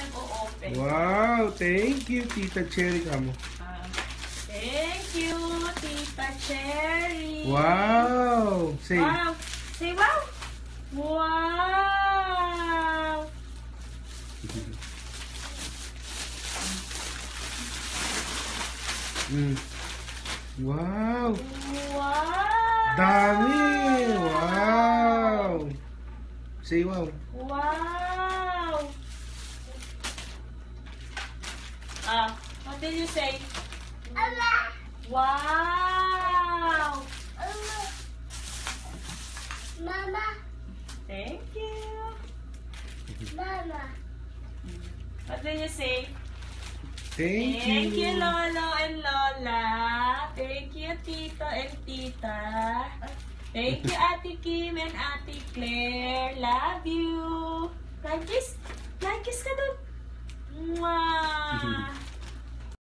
nag-o-open. Wow, thank you, Tita Cherry. Kamo. Thank you, Tita Cherry. Wow. Say. Wow. Say wow. Wow. Wow. Wow. Dami. Wow. Say wow. Wow. What did you say? Wow. Mama. Thank you. Mama. What did you say? Thank Thank you, you. Lolo and Lola. Thank you, Tito and Tita. Thank you, Ate Kim and Ate Claire. Love you. Like kiss. Like kiss ka dun. Mwah.